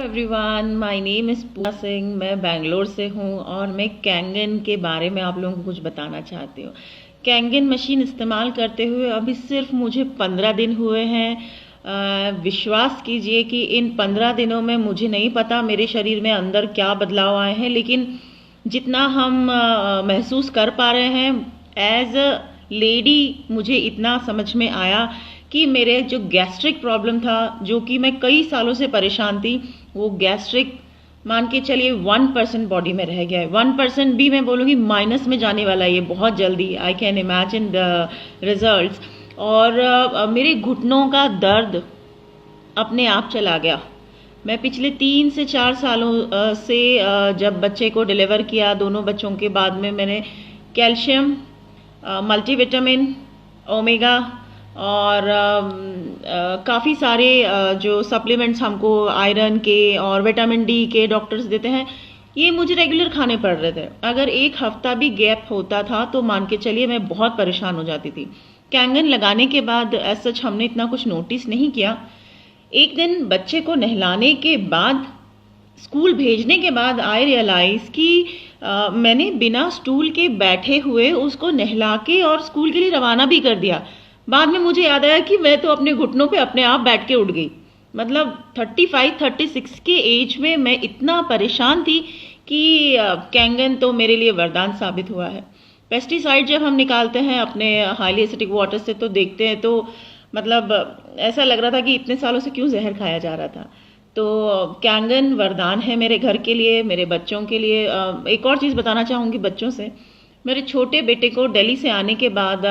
Everyone, my name is पूजा सिंह। मैं बेंगलोर से हूँ और मैं कैंगन के बारे में आप लोगों को कुछ बताना चाहती हूँ। कैंगन मशीन इस्तेमाल करते हुए अभी सिर्फ मुझे 15 दिन हुए हैं। विश्वास कीजिए कि इन 15 दिनों में मुझे नहीं पता मेरे शरीर में अंदर क्या बदलाव आए हैं, लेकिन जितना हम महसूस कर पा रहे हैं एज अ लेडी, मुझे इतना समझ में आया कि मेरे जो गैस्ट्रिक प्रॉब्लम था, जो कि मैं कई सालों से परेशान थी, वो गैस्ट्रिक मान के चलिए 1% बॉडी में रह गया है। 1% भी मैं बोलूँगी माइनस में जाने वाला है ये बहुत जल्दी। I can imagine the results. और मेरे घुटनों का दर्द अपने आप चला गया। मैं पिछले 3 से 4 सालों से जब बच्चे को डिलीवर किया, दोनों बच्चों के बाद में मैंने कैल्शियम, मल्टीविटामिन, ओमेगा और काफ़ी सारे जो सप्लीमेंट्स हमको आयरन के और विटामिन डी के डॉक्टर्स देते हैं, ये मुझे रेगुलर खाने पड़ रहे थे। अगर एक हफ्ता भी गैप होता था तो मान के चलिए मैं बहुत परेशान हो जाती थी। कैंगन लगाने के बाद एज सच हमने इतना कुछ नोटिस नहीं किया। एक दिन बच्चे को नहलाने के बाद, स्कूल भेजने के बाद आई रियलाइज कि मैंने बिना स्टूल के बैठे हुए उसको नहला के और स्कूल के लिए रवाना भी कर दिया। बाद में मुझे याद आया कि मैं तो अपने घुटनों पे अपने आप बैठ के उठ गई। मतलब 35-36 के एज में मैं इतना परेशान थी कि कैंगन तो मेरे लिए वरदान साबित हुआ है। पेस्टिसाइड जब हम निकालते हैं अपने हाईली एसिडिक वाटर से तो देखते हैं तो मतलब ऐसा लग रहा था कि इतने सालों से क्यों जहर खाया जा रहा था। तो कैंगन वरदान है मेरे घर के लिए, मेरे बच्चों के लिए। एक और चीज़ बताना चाहूँगी बच्चों से। मेरे छोटे बेटे को दिल्ली से आने के बाद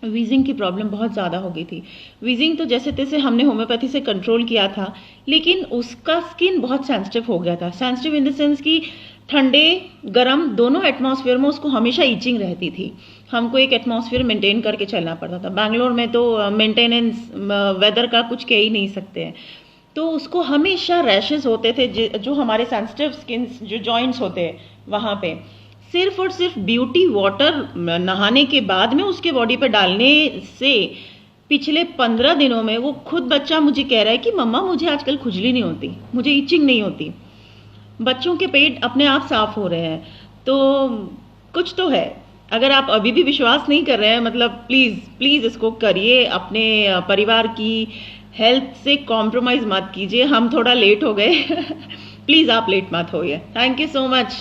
वीजिंग की प्रॉब्लम बहुत ज़्यादा हो गई थी। वीजिंग तो जैसे तैसे हमने होम्योपैथी से कंट्रोल किया था, लेकिन उसका स्किन बहुत सेंसिटिव हो गया था। सेंसिटिव इन द सेंस कि ठंडे गर्म दोनों एटमॉस्फेयर में उसको हमेशा ईचिंग रहती थी। हमको एक एटमॉस्फेयर मेंटेन करके चलना पड़ता था। बैंगलोर में तो मेंटेनेंस वेदर का कुछ कह ही नहीं सकते हैं। तो उसको हमेशा रैशेस होते थे, जो हमारे सेंसिटिव स्किन जो जॉइंट्स होते हैं वहाँ पे। सिर्फ और सिर्फ ब्यूटी वाटर नहाने के बाद में उसके बॉडी पर डालने से पिछले 15 दिनों में वो खुद बच्चा मुझे कह रहा है कि मम्मा मुझे आजकल खुजली नहीं होती, मुझे इचिंग नहीं होती। बच्चों के पेट अपने आप साफ हो रहे हैं। तो कुछ तो है। अगर आप अभी भी विश्वास नहीं कर रहे हैं, मतलब प्लीज़ इसको करिए। अपने परिवार की हेल्थ से कॉम्प्रोमाइज़ मत कीजिए। हम थोड़ा लेट हो गए प्लीज़ आप लेट मत होइए। Thank you so much.